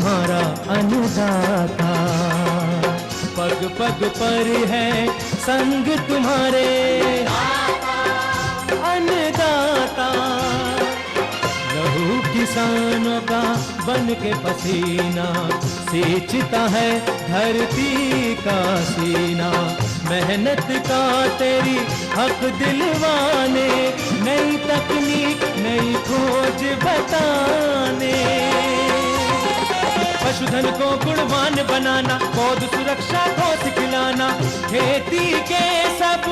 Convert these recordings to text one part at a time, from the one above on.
तुम्हारा अन्नदाता, पग पग पर है संग तुम्हारे अन्नदाता। लहू किसानों का बन के पसीना सींचता है धरती का सीना। मेहनत का तेरी हक दिलवाने, नई तकनीक नई खोज बताने। पशुधन को गुणवान बनाना, पौध सुरक्षा को सिखलाना, खेती के सब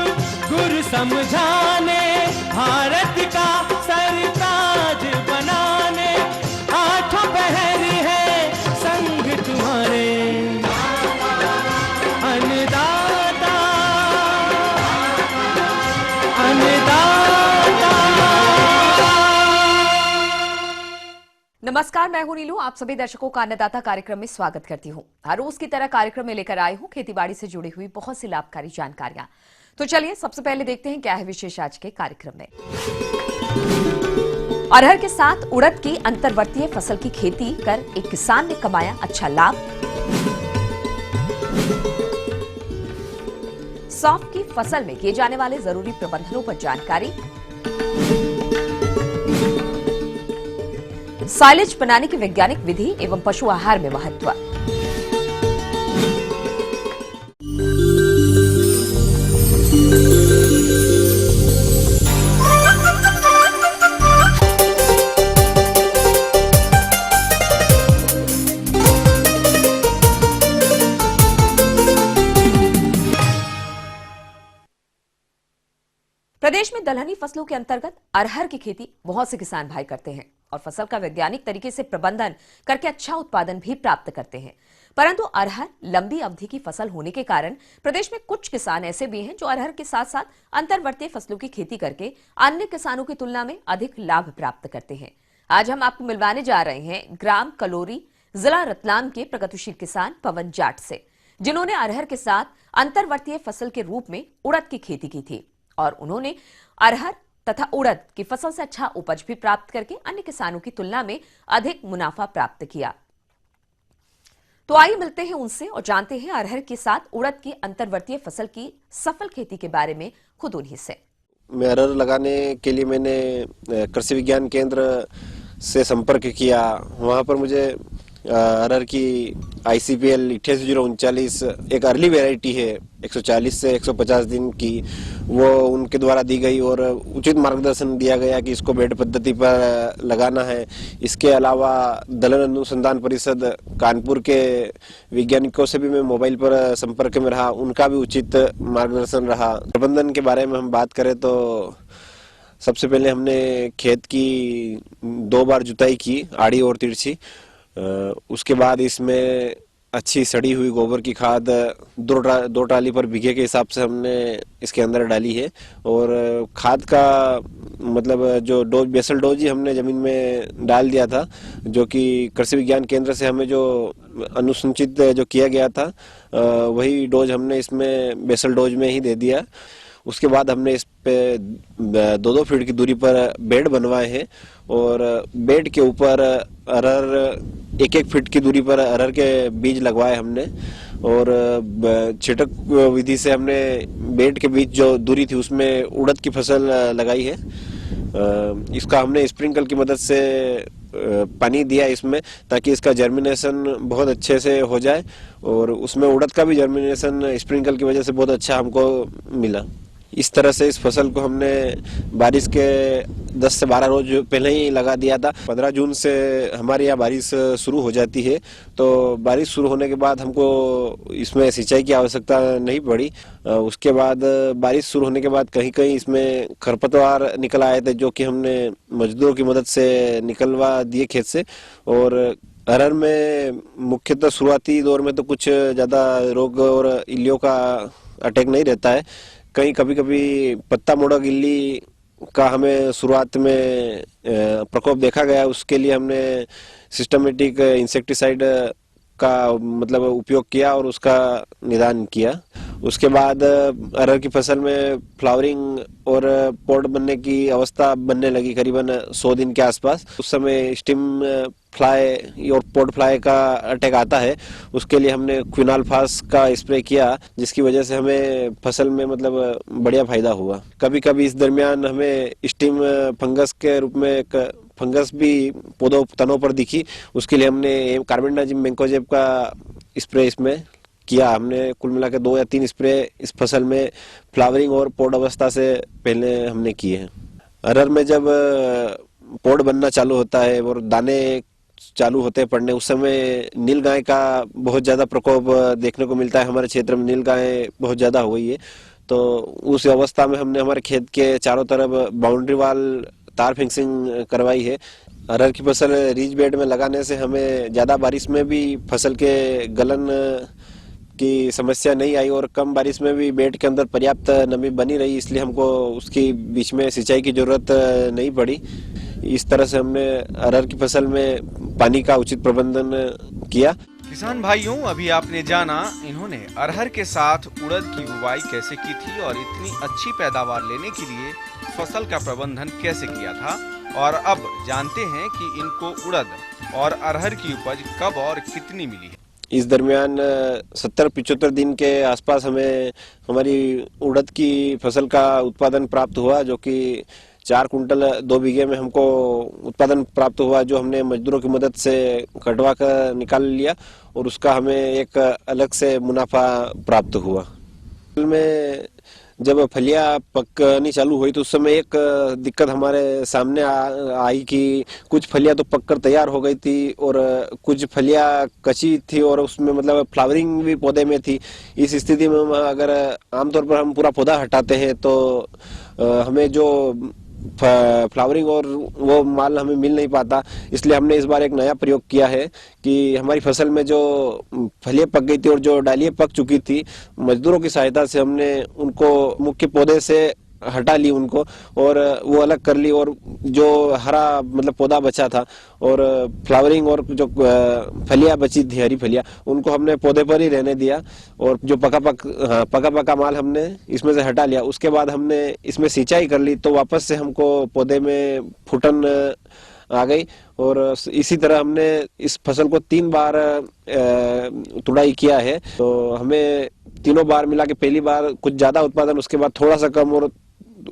गुर समझाने, भारत का सरताज बनाने। आठों पहर है संग तुम्हारे अन्नदाता, अन्नदाता। नमस्कार, मैं हूं नीलू। आप सभी दर्शकों का अन्नदाता कार्यक्रम में स्वागत करती हूं। हर रोज की तरह कार्यक्रम में लेकर आई हूं खेतीबाड़ी से जुड़ी हुई बहुत सी लाभकारी जानकारियां। तो चलिए सबसे पहले देखते हैं क्या है विशेष आज के कार्यक्रम में। अरहर के साथ उड़द की अंतर्वर्तीय फसल की खेती कर एक किसान ने कमाया अच्छा लाभ। सौंफ की फसल में किए जाने वाले जरूरी प्रबंधनों पर जानकारी। साइलेज बनाने की वैज्ञानिक विधि एवं पशु आहार में महत्व। प्रदेश में दलहनी फसलों के अंतर्गत अरहर की खेती बहुत से किसान भाई करते हैं और फसल का वैज्ञानिक तरीके से प्रबंधन करके अच्छा उत्पादन भी प्राप्त करते हैं। परंतु अरहर लंबी अवधि की फसल होने के कारण प्रदेश में कुछ किसान ऐसे भी हैं जो अरहर के साथ साथ अंतर्वर्तीय फसलों की खेती करके अन्य किसानों की तुलना में अधिक लाभ प्राप्त करते हैं। आज हम आपको मिलवाने जा रहे हैं ग्राम कलोरी, जिला रतलाम के प्रगतिशील किसान पवन जाट से, जिन्होंने अरहर के साथ अंतर्वर्तीय फसल के रूप में उड़द की खेती की थी और उन्होंने अरहर तथा उड़द की फसल से अच्छा उपज भी प्राप्त करके अन्य किसानों की तुलना में अधिक मुनाफा प्राप्त किया। तो आइए मिलते हैं उनसे और जानते हैं अरहर के साथ उड़द की अंतर्वर्तीय फसल की सफल खेती के बारे में खुद उन्हीं से। मैं अरहर लगाने के लिए मैंने कृषि विज्ञान केंद्र से संपर्क किया। वहाँ पर मुझे अरहर की ICPL 8839 एक अर्ली वैरायटी है 140 से 150 दिन की, वो उनके द्वारा दी गई और उचित मार्गदर्शन दिया गया कि इसको बेड पद्धति पर लगाना है। इसके अलावा दलहन अनुसंधान परिषद कानपुर के वैज्ञानिकों से भी मैं मोबाइल पर संपर्क में रहा, उनका भी उचित मार्गदर्शन रहा। प्रबंधन के बारे में हम बात करें तो सबसे पहले हमने खेत की 2 बार जुताई की, आड़ी और तिरछी। उसके बाद इसमें अच्छी सड़ी हुई गोबर की खाद 2 ट्राली पर बीघे के हिसाब से हमने इसके अंदर डाली है। और खाद का मतलब जो डोज, बेसल डोज ही हमने जमीन में डाल दिया था, जो कि कृषि विज्ञान केंद्र से हमें जो अनुसूचित जो किया गया था वही डोज हमने इसमें बेसल डोज में ही दे दिया। उसके बाद हमने इस पे 2-2 फीट की दूरी पर बेड बनवाए हैं और बेड के ऊपर अरहर 1-1 फीट की दूरी पर अरहर के बीज लगवाए हमने। और छिटक विधि से हमने बेड के बीच जो दूरी थी उसमें उड़द की फसल लगाई है। इसका हमने स्प्रिंकल की मदद से पानी दिया इसमें, ताकि इसका जर्मिनेशन बहुत अच्छे से हो जाए और उसमें उड़द का भी जर्मिनेशन स्प्रिंकल की वजह से बहुत अच्छा हमको मिला। इस तरह से इस फसल को हमने बारिश के 10 से 12 रोज पहले ही लगा दिया था। 15 जून से हमारे यहाँ बारिश शुरू हो जाती है, तो बारिश शुरू होने के बाद हमको इसमें सिंचाई की आवश्यकता नहीं पड़ी। उसके बाद बारिश शुरू होने के बाद कहीं कहीं इसमें खरपतवार निकल आए थे, जो कि हमने मजदूरों की मदद से निकलवा दिए खेत से। और अरहर में मुख्यतः शुरुआती दौर में तो कुछ ज़्यादा रोग और इल्लियों का अटैक नहीं रहता है। कहीं कभी कभी पत्ता मोड़ा गिल्ली का हमें शुरुआत में प्रकोप देखा गया। उसके लिए हमने सिस्टमेटिक इंसेक्टिसाइड का मतलब उपयोग किया और उसका निदान किया। उसके बाद अरहर की फसल में फ्लावरिंग और पॉड बनने की अवस्था बनने लगी करीबन 100 दिन के आसपास। उस समय स्टिम फ्लाई और पॉड फ्लाई का अटैक आता है, उसके लिए हमने क्विनाल्फास का स्प्रे किया, जिसकी वजह से हमें फसल में मतलब बढ़िया फायदा हुआ। कभी कभी इस दरमियान हमें स्टिम फंगस के रूप में एक फंगस भी पौधों तनों पर दिखी, उसके लिए हमने कार्बेंडाजिम मैंकोजेब का स्प्रे इसमें किया। हमने कुल मिला के 2 या 3 स्प्रे इस फसल में फ्लावरिंग और पॉड अवस्था से पहले हमने किए हैं। अरहर में जब पॉड बनना चालू होता है और दाने चालू होते हैं पड़ने, उस समय नीलगाय का बहुत ज्यादा प्रकोप देखने को मिलता है। हमारे क्षेत्र में नीलगाय बहुत ज्यादा हो गई है, तो उस अवस्था में हमने हमारे खेत के चारों तरफ बाउंड्री वाल तार फेंसिंग करवाई है। अरहर की फसल रीज बेड में लगाने से हमें ज्यादा बारिश में भी फसल के गलन की समस्या नहीं आई और कम बारिश में भी बेड के अंदर पर्याप्त नमी बनी रही, इसलिए हमको उसकी बीच में सिंचाई की जरूरत नहीं पड़ी। इस तरह से हमने अरहर की फसल में पानी का उचित प्रबंधन किया। किसान भाइयों, अभी आपने जाना इन्होंने अरहर के साथ उड़द की बुवाई कैसे की थी और इतनी अच्छी पैदावार लेने के लिए फसल का प्रबंधन कैसे किया था। और अब जानते हैं कि इनको उड़द और अरहर की उपज कब और कितनी मिली है। इस दरमियान 70-75 दिन के आसपास हमें हमारी उड़द की फसल का उत्पादन प्राप्त हुआ, जो कि 4 कुंटल 2 बीघे में हमको उत्पादन प्राप्त हुआ, जो हमने मजदूरों की मदद से कटवा कर निकाल लिया और उसका हमें एक अलग से मुनाफा प्राप्त हुआ। में जब फलियां पकनी चालू हुई तो उस समय एक दिक्कत हमारे सामने आई कि कुछ फलियां तो पककर तैयार हो गई थी और कुछ फलियां कच्ची थी और उसमें मतलब फ्लावरिंग भी पौधे में थी। इस स्थिति में अगर आमतौर पर हम पूरा पौधा हटाते हैं तो हमें जो फ्लावरिंग और वो माल हमें मिल नहीं पाता, इसलिए हमने इस बार एक नया प्रयोग किया है कि हमारी फसल में जो फलियां पक गई थी और जो डालियां पक चुकी थी, मजदूरों की सहायता से हमने उनको मुख्य पौधे से हटा ली उनको और वो अलग कर ली और जो हरा मतलब पौधा बचा था और फ्लावरिंग और जो फलियां बची थी हरी फलियां, उनको हमने पौधे पर ही रहने दिया और जो पका पका माल हमने इसमें से हटा लिया। उसके बाद हमने इसमें सिंचाई कर ली तो वापस से हमको पौधे में फुटन आ गई और इसी तरह हमने इस फसल को 3 बार तुड़ाई किया है। तो हमें तीनों बार मिला के पहली बार कुछ ज्यादा उत्पादन, उसके बाद थोड़ा सा कम और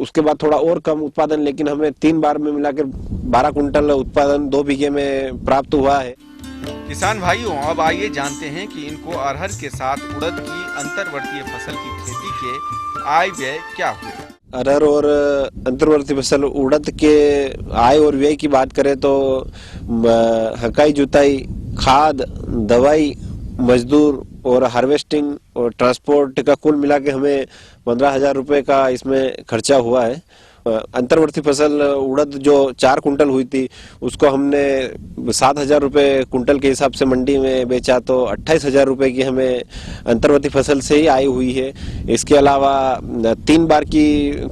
उसके बाद थोड़ा और कम उत्पादन, लेकिन हमें 3 बार में मिलाकर 12 कुंटल उत्पादन 2 बीघे में प्राप्त हुआ है। किसान भाइयों, अब आइए जानते हैं कि इनको अरहर के साथ उड़द की अंतर्वर्तीय फसल की खेती के आय व्यय क्या हुए। अरहर और अंतर्वर्ती फसल उड़द के आय और व्यय की बात करें तो हकाई जुताई, खाद, दवाई, मजदूर और हार्वेस्टिंग और ट्रांसपोर्ट का कुल मिला के हमें 15,000 रुपए का इसमें खर्चा हुआ है। अंतर्वर्ती फसल उड़द जो 4 कुंटल हुई थी उसको हमने 7,000 रुपए कुंटल के हिसाब से मंडी में बेचा, तो 28,000 रुपए की हमें अंतर्वर्ती फसल से ही आई हुई है। इसके अलावा 3 बार की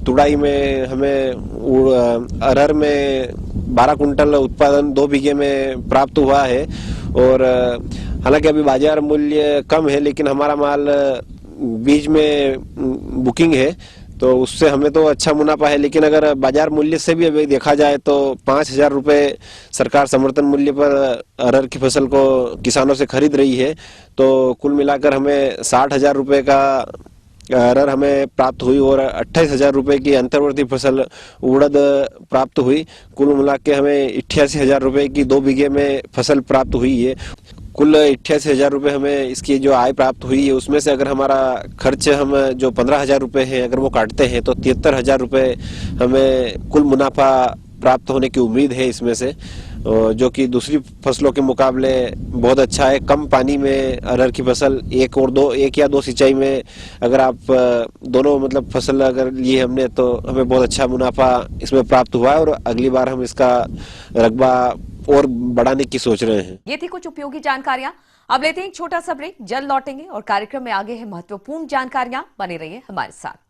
तुड़ाई में हमें अरहर में 12 कुंटल उत्पादन 2 बीघे में प्राप्त हुआ है और हालांकि अभी बाजार मूल्य कम है, लेकिन हमारा माल बीज में बुकिंग है तो उससे हमें तो अच्छा मुनाफा है। लेकिन अगर बाजार मूल्य से भी अभी देखा जाए तो 5,000 रुपए सरकार समर्थन मूल्य पर अरहर की फसल को किसानों से खरीद रही है, तो कुल मिलाकर हमें 60,000 रुपए का अरहर हमें प्राप्त हुई और 28,000 रुपए की अंतर्वर्ती फसल उड़द प्राप्त हुई। कुल मिला के हमें 88,000 रुपए की 2 बीघे में फसल प्राप्त हुई है। कुल 88,000 रुपए हमें इसकी जो आय प्राप्त हुई है, उसमें से अगर हमारा खर्च हम जो 15,000 रुपए है अगर वो काटते हैं तो 73,000 रुपए हमें कुल मुनाफा प्राप्त होने की उम्मीद है इसमें से, जो कि दूसरी फसलों के मुकाबले बहुत अच्छा है। कम पानी में अरहर की फसल एक या दो सिंचाई में अगर आप दोनों मतलब फसल अगर लिए हमने तो हमें बहुत अच्छा मुनाफा इसमें प्राप्त हुआ है और अगली बार हम इसका रकबा और बढ़ाने की सोच रहे हैं। ये थी कुछ उपयोगी जानकारियां। अब लेते हैं एक छोटा सा ब्रेक, जल्द लौटेंगे और कार्यक्रम में आगे है महत्वपूर्ण जानकारियां। बने रहिए हमारे साथ।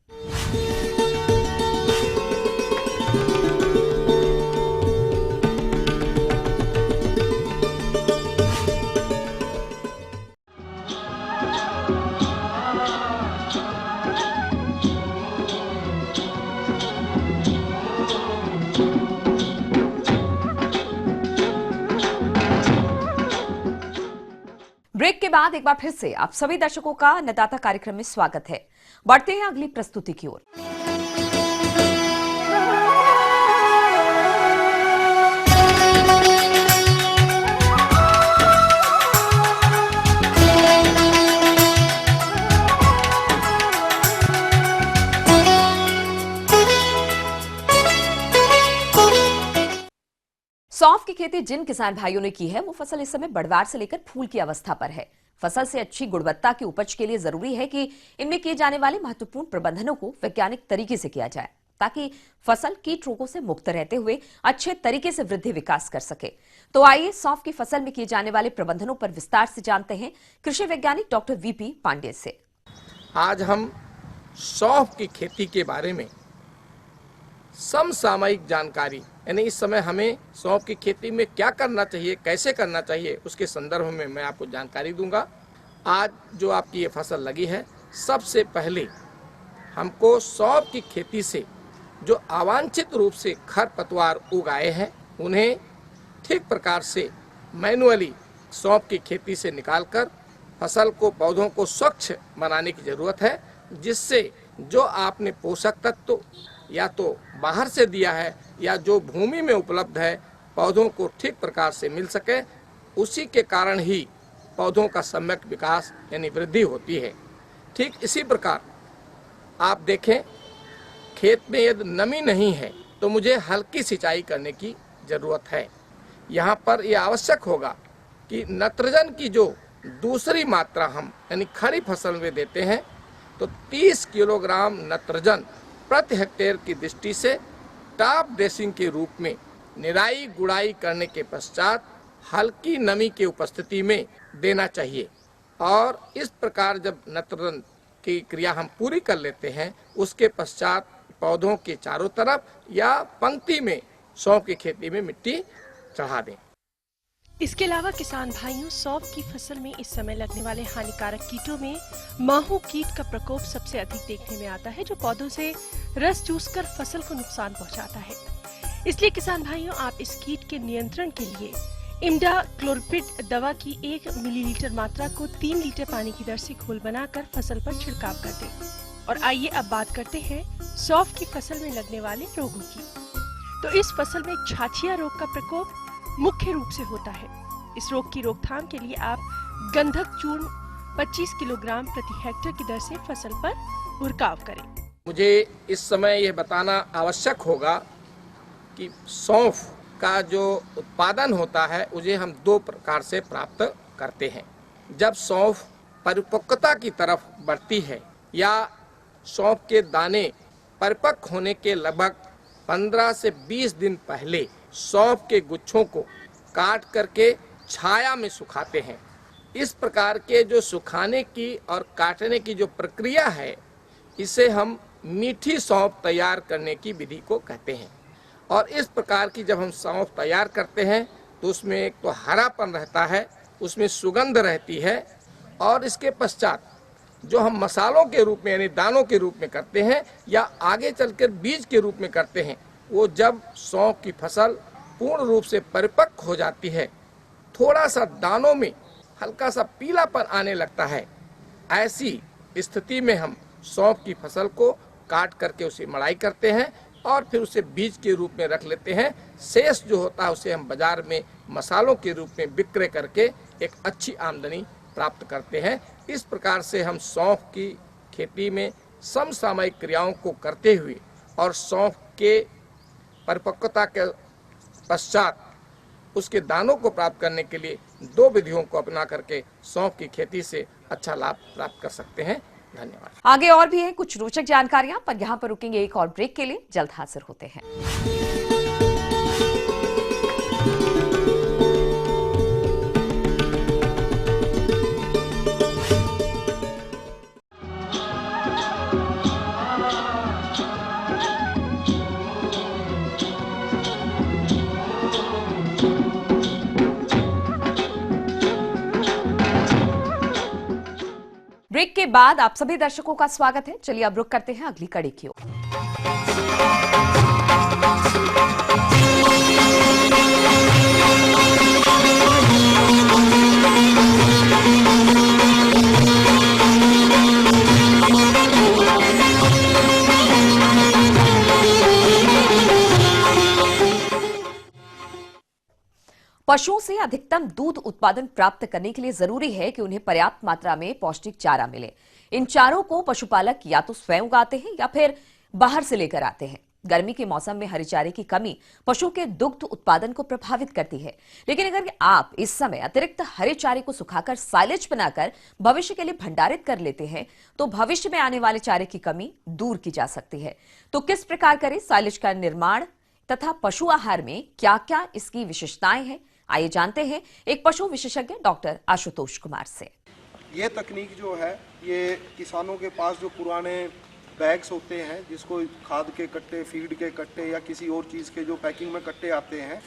बाद एक बार फिर से आप सभी दर्शकों का अन्नदाता कार्यक्रम में स्वागत है। बढ़ते हैं अगली प्रस्तुति की ओर। सौंफ की खेती जिन किसान भाइयों ने की है वो फसल इस समय बढ़वार से लेकर फूल की अवस्था पर है। फसल से अच्छी गुणवत्ता की उपज के लिए जरूरी है कि इनमें किए जाने वाले महत्वपूर्ण प्रबंधनों को वैज्ञानिक तरीके से किया जाए ताकि फसल कीट रोगों से मुक्त रहते हुए अच्छे तरीके से वृद्धि विकास कर सके। तो आइए सौंफ की फसल में किए जाने वाले प्रबंधनों पर विस्तार से जानते हैं कृषि वैज्ञानिक डॉक्टर वीपी पांडे से। आज हम सौंफ की खेती के बारे में समसामयिक जानकारी, यानी इस समय हमें सौंफ की खेती में क्या करना चाहिए, कैसे करना चाहिए, उसके संदर्भ में मैं आपको जानकारी दूंगा। आज जो आपकी ये फसल लगी है, सबसे पहले हमको सौंफ की खेती से जो अवांछित रूप से खरपतवार उगाए हैं उन्हें ठीक प्रकार से मैनुअली सौंफ की खेती से निकालकर फसल को, पौधों को स्वच्छ बनाने की ज़रूरत है, जिससे जो आपने पोषक तत्व या तो बाहर से दिया है या जो भूमि में उपलब्ध है पौधों को ठीक प्रकार से मिल सके। उसी के कारण ही पौधों का सम्यक विकास यानी वृद्धि होती है। ठीक इसी प्रकार आप देखें, खेत में यदि नमी नहीं है तो मुझे हल्की सिंचाई करने की ज़रूरत है। यहाँ पर यह आवश्यक होगा कि नत्रजन की जो दूसरी मात्रा हम यानी खड़ी फसल में देते हैं तो 30 किलोग्राम नत्रजन प्रति हेक्टेयर की दृष्टि से टॉप ड्रेसिंग के रूप में निराई गुड़ाई करने के पश्चात हल्की नमी की उपस्थिति में देना चाहिए। और इस प्रकार जब नत्रजन की क्रिया हम पूरी कर लेते हैं उसके पश्चात पौधों के चारों तरफ या पंक्ति में सौंफ की खेती में मिट्टी चढ़ा दें। इसके अलावा किसान भाइयों, सौंफ की फसल में इस समय लगने वाले हानिकारक कीटों में माहू कीट का प्रकोप सबसे अधिक देखने में आता है, जो पौधों से रस चूसकर फसल को नुकसान पहुंचाता है। इसलिए किसान भाइयों, आप इस कीट के नियंत्रण के लिए इमिडाक्लोप्रिड दवा की 1 मिलीलीटर मात्रा को 3 लीटर पानी की दर से घोल बनाकर फसल पर छिड़काव कर दें। और आइए अब बात करते हैं सौंफ की फसल में लगने वाले रोगों की। तो इस फसल में छाछिया रोग का प्रकोप मुख्य रूप से होता है। इस रोग की रोकथाम के लिए आप गंधक चूर्ण 25 किलोग्राम प्रति हेक्टेयर की दर से फसल पर छिड़काव करें। मुझे इस समय यह बताना आवश्यक होगा कि सौंफ का जो उत्पादन होता है उसे हम 2 प्रकार से प्राप्त करते हैं। जब सौंफ परिपक्वता की तरफ बढ़ती है या सौंफ के दाने परिपक्व होने के लगभग 15 से 20 दिन पहले सौंफ के गुच्छों को काट करके छाया में सुखाते हैं। इस प्रकार के जो सुखाने की और काटने की जो प्रक्रिया है, इसे हम मीठी सौंफ तैयार करने की विधि को कहते हैं। और इस प्रकार की जब हम सौंफ तैयार करते हैं तो उसमें एक तो हरापन रहता है, उसमें सुगंध रहती है, और इसके पश्चात जो हम मसालों के रूप में यानी दानों के रूप में करते हैं या आगे चलकर बीज के रूप में करते हैं, वो जब सौंफ की फसल पूर्ण रूप से परिपक्व हो जाती है, थोड़ा सा दानों में हल्का सा पीलापन आने लगता है, ऐसी स्थिति में हम सौंफ की फसल को काट करके उसे मड़ाई करते हैं और फिर उसे बीज के रूप में रख लेते हैं। शेष जो होता है उसे हम बाजार में मसालों के रूप में विक्रय करके एक अच्छी आमदनी प्राप्त करते हैं। इस प्रकार से हम सौंफ की खेती में समसामयिक क्रियाओं को करते हुए और सौंफ के परिपक्वता के पश्चात उसके दानों को प्राप्त करने के लिए 2 विधियों को अपना करके सौंफ की खेती से अच्छा लाभ प्राप्त कर सकते हैं। धन्यवाद। आगे और भी है कुछ रोचक जानकारियां, पर यहाँ पर रुकेंगे एक और ब्रेक के लिए। जल्द हाजिर होते हैं। ब्रेक के बाद आप सभी दर्शकों का स्वागत है। चलिए अब रुक करते हैं अगली कड़ी की ओर। पशुओं से अधिकतम दूध उत्पादन प्राप्त करने के लिए जरूरी है कि उन्हें पर्याप्त मात्रा में पौष्टिक चारा मिले। इन चारों को पशुपालक या तो स्वयं उगाते हैं या फिर बाहर से लेकर आते हैं। गर्मी के मौसम में हरे चारे की कमी पशुओं के दुग्ध उत्पादन को प्रभावित करती है, लेकिन अगर आप इस समय अतिरिक्त हरे चारे को सुखाकर साइलेज बनाकर भविष्य के लिए भंडारित कर लेते हैं तो भविष्य में आने वाले चारे की कमी दूर की जा सकती है। तो किस प्रकार करें साइलेज का निर्माण तथा पशु आहार में क्या क्या इसकी विशेषताएं हैं, आइए जानते हैं एक पशु विशेषज्ञ डॉक्टर आशुतोष कुमार से। ये तकनीक जो है ये किसानों के पास जो पुराने बैग्स होते हैं जिसको खाद के कट्टे, फीड के कट्टे या किसी और चीज़ के जो पैकिंग में कट्टे आते हैं,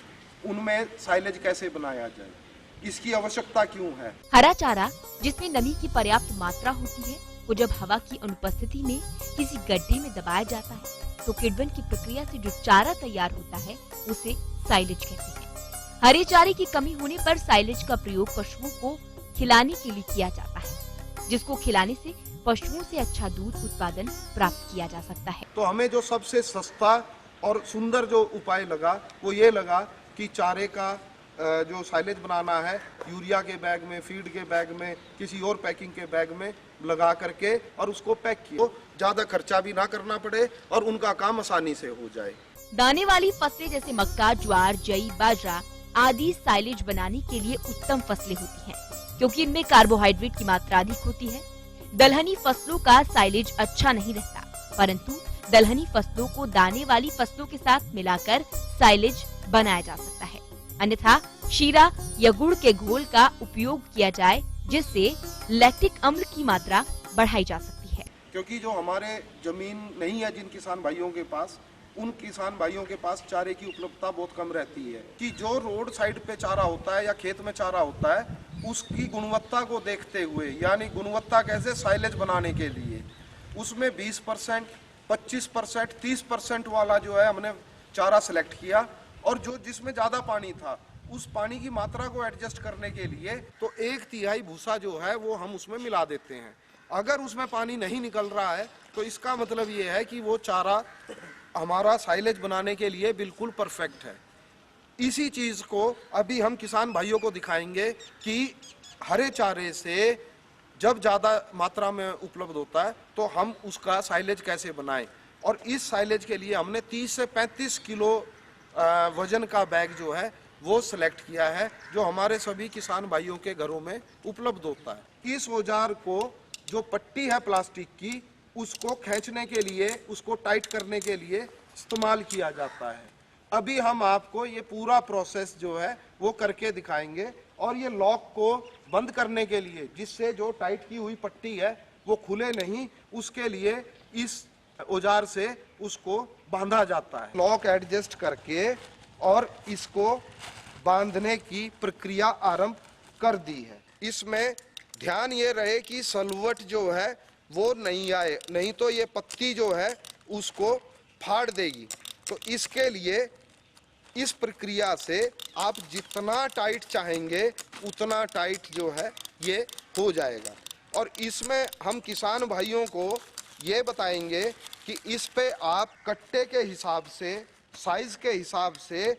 उनमें साइलेज कैसे बनाया जाए, इसकी आवश्यकता क्यों है। हरा चारा जिसमें नमी की पर्याप्त मात्रा होती है वो जब हवा की अनुपस्थिति में किसी गड्ढे में दबाया जाता है तो किण्वन की प्रक्रिया से जो चारा तैयार होता है उसे साइलेज कहते हैं। हरे चारे की कमी होने पर साइलेज का प्रयोग पशुओं को खिलाने के लिए किया जाता है, जिसको खिलाने से पशुओं से अच्छा दूध उत्पादन प्राप्त किया जा सकता है। तो हमें जो सबसे सस्ता और सुंदर जो उपाय लगा वो ये लगा कि चारे का जो साइलेज बनाना है यूरिया के बैग में, फीड के बैग में, किसी और पैकिंग के बैग में लगा करके और उसको पैक किया, तो ज्यादा खर्चा भी ना करना पड़े और उनका काम आसानी से हो जाए। दाने वाली फसलें जैसे मक्का, ज्वार, जई, बाजरा आदि साइलेज बनाने के लिए उत्तम फसलें होती हैं, क्योंकि इनमें कार्बोहाइड्रेट की मात्रा अधिक होती है। दलहनी फसलों का साइलेज अच्छा नहीं रहता, परंतु दलहनी फसलों को दाने वाली फसलों के साथ मिलाकर साइलेज बनाया जा सकता है। अन्यथा शीरा या गुड़ के घोल का उपयोग किया जाए, जिससे लैक्टिक अम्ल की मात्रा बढ़ाई जा सकती है। क्योंकि जो हमारे जमीन नहीं है जिन किसान भाइयों के पास, उन किसान भाइयों के पास चारे की उपलब्धता बहुत कम रहती है कि जो रोड साइड पे चारा होता है या खेत में चारा होता है उसकी गुणवत्ता को देखते हुए, यानी गुणवत्ता कैसे साइलेज बनाने के लिए उसमें 20%, 25%, 30% वाला जो है हमने चारा सिलेक्ट किया, और जो जिसमें ज़्यादा पानी था उस पानी की मात्रा को एडजस्ट करने के लिए तो 1/3 भूसा जो है वो हम उसमें मिला देते हैं। अगर उसमें पानी नहीं निकल रहा है तो इसका मतलब ये है कि वो चारा हमारा साइलेज बनाने के लिए बिल्कुल परफेक्ट है। इसी चीज़ को अभी हम किसान भाइयों को दिखाएंगे कि हरे चारे से जब ज़्यादा मात्रा में उपलब्ध होता है तो हम उसका साइलेज कैसे बनाएं, और इस साइलेज के लिए हमने 30 से 35 किलो वजन का बैग जो है वो सिलेक्ट किया है, जो हमारे सभी किसान भाइयों के घरों में उपलब्ध होता है। इस औजार को जो पट्टी है प्लास्टिक की उसको खींचने के लिए, उसको टाइट करने के लिए इस्तेमाल किया जाता है। अभी हम आपको ये पूरा प्रोसेस जो है वो करके दिखाएंगे, और ये लॉक को बंद करने के लिए, जिससे जो टाइट की हुई पट्टी है वो खुले नहीं, उसके लिए इस औजार से उसको बांधा जाता है। लॉक एडजस्ट करके और इसको बांधने की प्रक्रिया आरंभ कर दी है। इसमें ध्यान ये रहे कि सलवट जो है वो नहीं आए, नहीं तो ये पत्ती जो है उसको फाड़ देगी। तो इसके लिए इस प्रक्रिया से आप जितना टाइट चाहेंगे उतना टाइट जो है ये हो जाएगा। और इसमें हम किसान भाइयों को ये बताएंगे कि इस पे आप कट्टे के हिसाब से, साइज के हिसाब से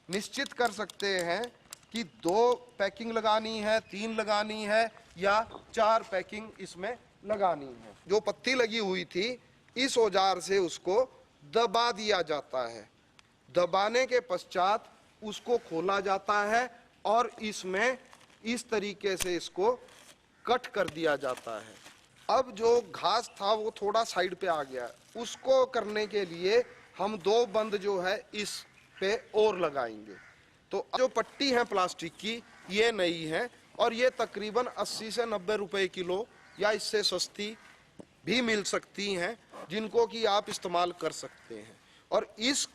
निश्चित कर सकते हैं कि 2 पैकिंग लगानी है, 3 लगानी है या 4 पैकिंग इसमें लगानी है। जो पत्ती लगी हुई थी इस औजार से उसको दबा दिया जाता है। दबाने के पश्चात उसको खोला जाता है और इसमें इस तरीके से इसको कट कर दिया जाता है। अब जो घास था वो थोड़ा साइड पे आ गया, उसको करने के लिए हम 2 बंद जो है इस पे और लगाएंगे। तो जो पट्टी है प्लास्टिक की ये नई है और ये तकरीबन 80 से 90 रुपए किलो या इससे सस्ती भी मिल सकती हैं, जिनको कि आप इस्तेमाल कर सकते हैं। और इस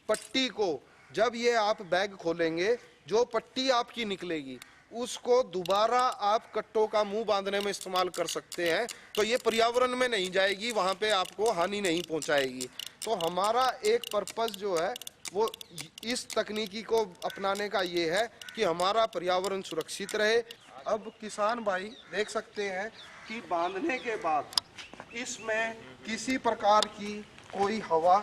पट्टी को जब ये आप बैग खोलेंगे, जो पट्टी आपकी निकलेगी उसको दोबारा आप कट्टों का मुंह बांधने में इस्तेमाल कर सकते हैं। तो ये पर्यावरण में नहीं जाएगी, वहाँ पे आपको हानि नहीं पहुँचाएगी। तो हमारा एक पर्पस जो है वो इस तकनीकी को अपनाने का ये है कि हमारा पर्यावरण सुरक्षित रहे। अब किसान भाई देख सकते हैं कि बांधने के बाद इसमें किसी प्रकार की कोई हवा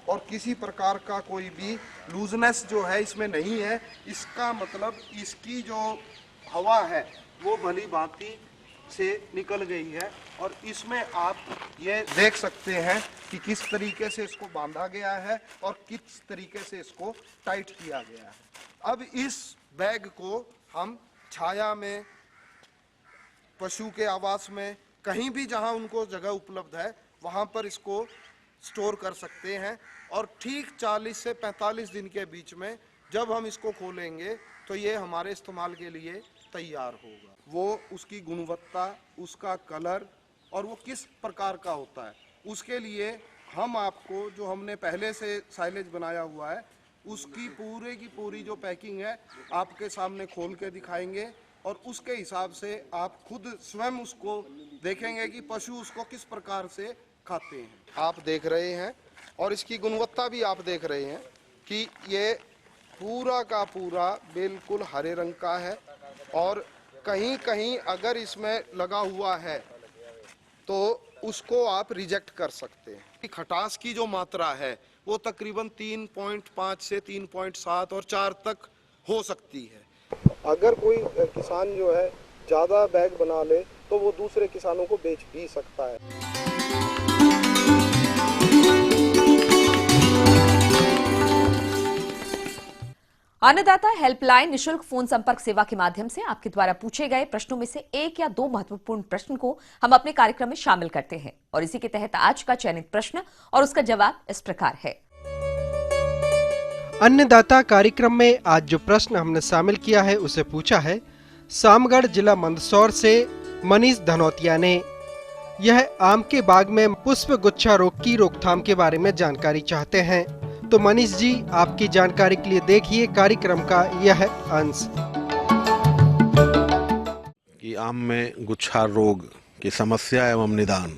और किसी प्रकार का कोई भी लूजनेस जो है इसमें नहीं है। इसका मतलब इसकी जो हवा है वो भली भांति से निकल गई है और इसमें आप ये देख सकते हैं कि किस तरीके से इसको बांधा गया है और किस तरीके से इसको टाइट किया गया है। अब इस बैग को हम छाया में, पशु के आवास में, कहीं भी जहां उनको जगह उपलब्ध है वहां पर इसको स्टोर कर सकते हैं और ठीक 40 से 45 दिन के बीच में जब हम इसको खोलेंगे तो ये हमारे इस्तेमाल के लिए तैयार होगा। वो उसकी गुणवत्ता, उसका कलर और वो किस प्रकार का होता है, उसके लिए हम आपको जो हमने पहले से साइलेज बनाया हुआ है उसकी की पूरी जो पैकिंग है आपके सामने खोल के दिखाएंगे और उसके हिसाब से आप खुद स्वयं उसको देखेंगे कि पशु उसको किस प्रकार से खाते हैं। आप देख रहे हैं और इसकी गुणवत्ता भी आप देख रहे हैं कि ये पूरा का पूरा बिल्कुल हरे रंग का है और कहीं कहीं अगर इसमें लगा हुआ है तो उसको आप रिजेक्ट कर सकते हैं। खटास की जो मात्रा है वो तकरीबन 3.5 से 3.7 और 4 तक हो सकती है। अगर कोई किसान जो है ज़्यादा बैग बना ले तो वो दूसरे किसानों को बेच भी सकता है। अन्नदाता हेल्पलाइन निशुल्क फोन संपर्क सेवा के माध्यम से आपके द्वारा पूछे गए प्रश्नों में से 1 या 2 महत्वपूर्ण प्रश्न को हम अपने कार्यक्रम में शामिल करते हैं और इसी के तहत आज का चयनित प्रश्न और उसका जवाब इस प्रकार है। अन्नदाता कार्यक्रम में आज जो प्रश्न हमने शामिल किया है उसे पूछा है सामगढ़ जिला मंदसौर से मनीष धनौतिया ने। यह आम के बाग में पुष्प गुच्छा रोग की रोकथाम के बारे में जानकारी चाहते हैं। तो मनीष जी, आपकी जानकारी के लिए देखिए कार्यक्रम का यह अंश। कि आम में गुच्छा रोग की समस्या एवं निदान।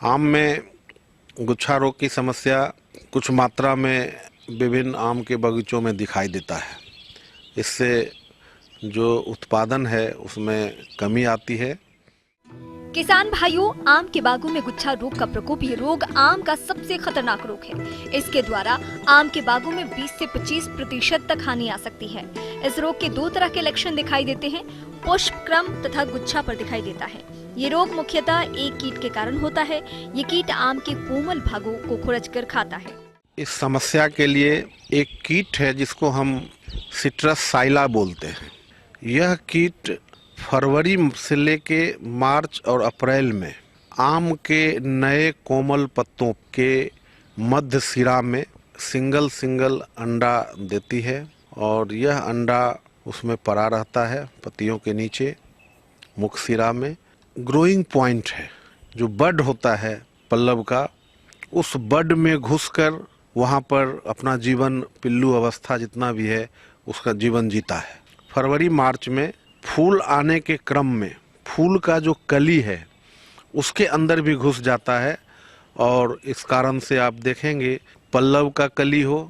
आम में गुच्छा रोग की समस्या कुछ मात्रा में विभिन्न आम के बगीचों में दिखाई देता है। इससे जो उत्पादन है उसमें कमी आती है। किसान भाइयों, आम के बागों में गुच्छा रोग का प्रकोप ये रोग आम का सबसे खतरनाक रोग है। इसके द्वारा आम के बागों में 20 से 25% तक हानि आ सकती है। इस रोग के 2 तरह के लक्षण दिखाई देते हैं, पुष्प क्रम तथा गुच्छा पर दिखाई देता है। ये रोग मुख्यतः एक कीट के कारण होता है। ये कीट आम के कोमल भागों को खुरचकर खाता है। इस समस्या के लिए एक कीट है जिसको हम सिट्रस साइला बोलते हैं। यह कीट फरवरी से लेके मार्च और अप्रैल में आम के नए कोमल पत्तों के मध्य सिरा में सिंगल अंडा देती है और यह अंडा उसमें पड़ा रहता है पत्तियों के नीचे मुख सिरा में। ग्रोइंग पॉइंट है जो बड होता है पल्लव का, उस बड में घुसकर वहाँ पर अपना जीवन, पिल्लू अवस्था जितना भी है उसका जीवन जीता है। फरवरी मार्च में फूल आने के क्रम में फूल का जो कली है उसके अंदर भी घुस जाता है और इस कारण से आप देखेंगे पल्लव का कली हो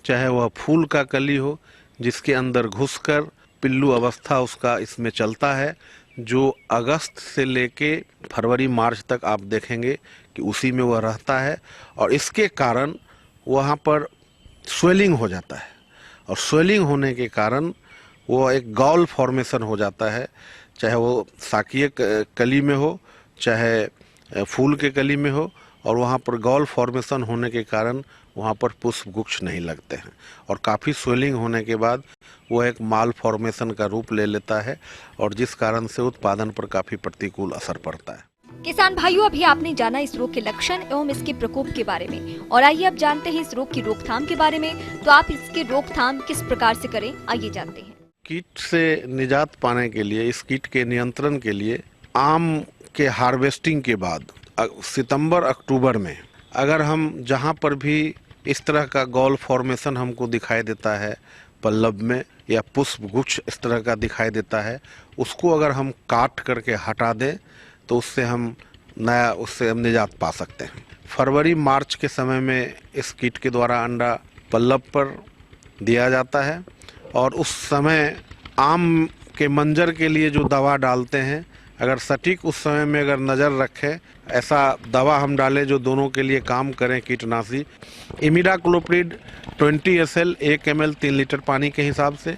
चाहे वह फूल का कली हो, जिसके अंदर घुसकर पिल्लू अवस्था उसका इसमें चलता है, जो अगस्त से लेके फरवरी मार्च तक आप देखेंगे कि उसी में वह रहता है और इसके कारण वहाँ पर स्वेलिंग हो जाता है और स्वेलिंग होने के कारण वो एक गॉल फॉर्मेशन हो जाता है, चाहे वो साकीय कली में हो चाहे फूल के कली में हो, और वहाँ पर गॉल फॉर्मेशन होने के कारण वहाँ पर पुष्प गुच्छ नहीं लगते हैं और काफ़ी स्वेलिंग होने के बाद वो एक माल फॉर्मेशन का रूप ले लेता है और जिस कारण से उत्पादन पर काफ़ी प्रतिकूल असर पड़ता है। किसान भाइयों, अभी आपने जाना इस रोग के लक्षण एवं इसके प्रकोप के बारे में, और आइए अब जानते हैं इस रोग की रोकथाम के बारे में। तो आप इसकी रोकथाम किस प्रकार से करें, आइए जानते हैं। कीट से निजात पाने के लिए, इस कीट के नियंत्रण के लिए आम के हार्वेस्टिंग के बाद सितंबर अक्टूबर में अगर हम जहाँ पर भी इस तरह का गॉल फॉर्मेशन हमको दिखाई देता है पल्लव में या पुष्प गुच्छ इस तरह का दिखाई देता है, उसको अगर हम काट करके हटा दें तो उससे हम निजात पा सकते हैं। फरवरी मार्च के समय में इस कीट के द्वारा अंडा पल्लव पर दिया जाता है और उस समय आम के मंजर के लिए जो दवा डालते हैं अगर सटीक उस समय में अगर नज़र रखे, ऐसा दवा हम डालें जो दोनों के लिए काम करें कीटनाशी। इमिडाक्लोप्रिड 20 SL 1 ml 3 लीटर पानी के हिसाब से,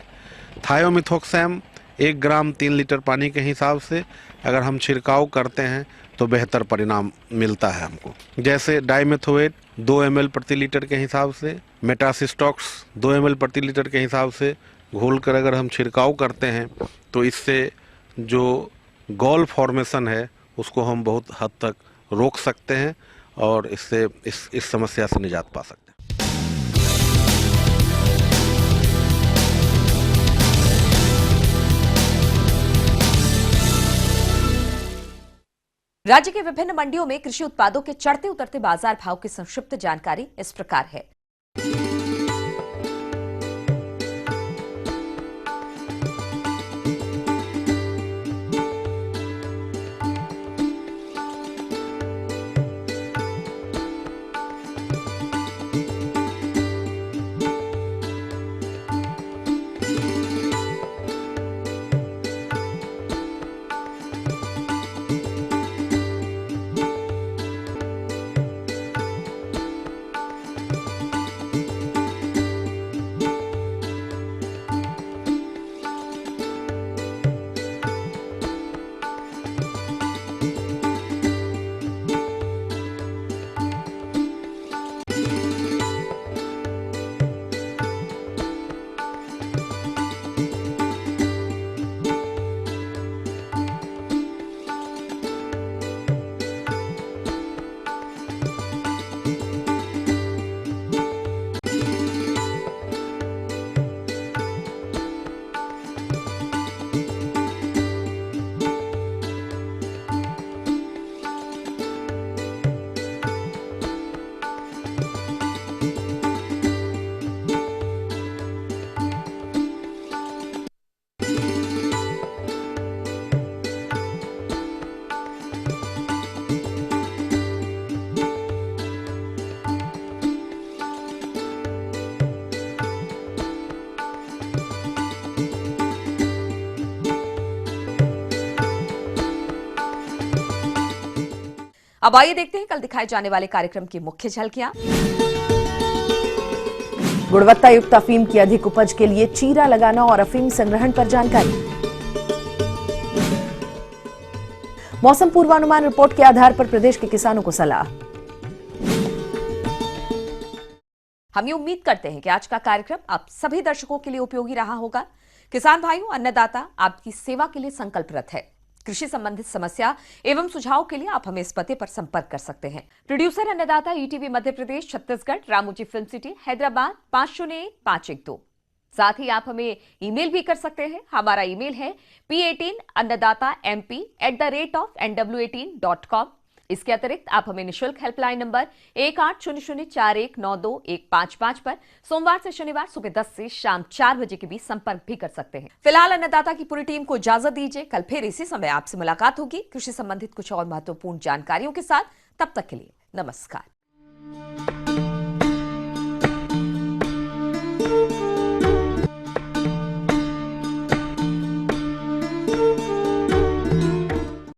थायोमिथोक्सैम 1 ग्राम 3 लीटर पानी के हिसाब से अगर हम छिड़काव करते हैं तो बेहतर परिणाम मिलता है हमको। जैसे डाइमेथोएट 2 ml प्रति लीटर के हिसाब से, मेटासिस्टॉक्स 2 ml प्रति लीटर के हिसाब से घोल कर अगर हम छिड़काव करते हैं तो इससे जो गॉल फॉर्मेशन है उसको हम बहुत हद तक रोक सकते हैं और इससे इस समस्या से निजात पा सकते हैं। राज्य के विभिन्न मंडियों में कृषि उत्पादों के चढ़ते उतरते बाजार भाव की संक्षिप्त जानकारी इस प्रकार है। अब आइए देखते हैं कल दिखाए जाने वाले कार्यक्रम की मुख्य झलकियां। गुणवत्ता युक्त अफीम की अधिक उपज के लिए चीरा लगाना और अफीम संग्रहण पर जानकारी। मौसम पूर्वानुमान रिपोर्ट के आधार पर प्रदेश के किसानों को सलाह। हम ये उम्मीद करते हैं कि आज का कार्यक्रम आप सभी दर्शकों के लिए उपयोगी रहा होगा। किसान भाइयों, अन्नदाता आपकी सेवा के लिए संकल्परत है। कृषि संबंधित समस्या एवं सुझाव के लिए आप हमें इस पते पर संपर्क कर सकते हैं। प्रोड्यूसर अन्नदाता, ETV Madhya Pradesh, Chhattisgarh, Ramoji film city, Hyderabad 501512। साथ ही आप हमें ईमेल भी कर सकते हैं। हमारा ईमेल है p18annadatamp@nw18.com। इसके अतिरिक्त आप हमें निःशुल्क हेल्पलाइन नंबर 1800419215 पर सोमवार से शनिवार सुबह 10 से शाम 4 बजे के बीच संपर्क भी कर सकते हैं। फिलहाल अन्नदाता की पूरी टीम को इजाजत दीजिए। कल फिर इसी समय आपसे मुलाकात होगी कृषि संबंधित कुछ और महत्वपूर्ण जानकारियों के साथ। तब तक के लिए नमस्कार।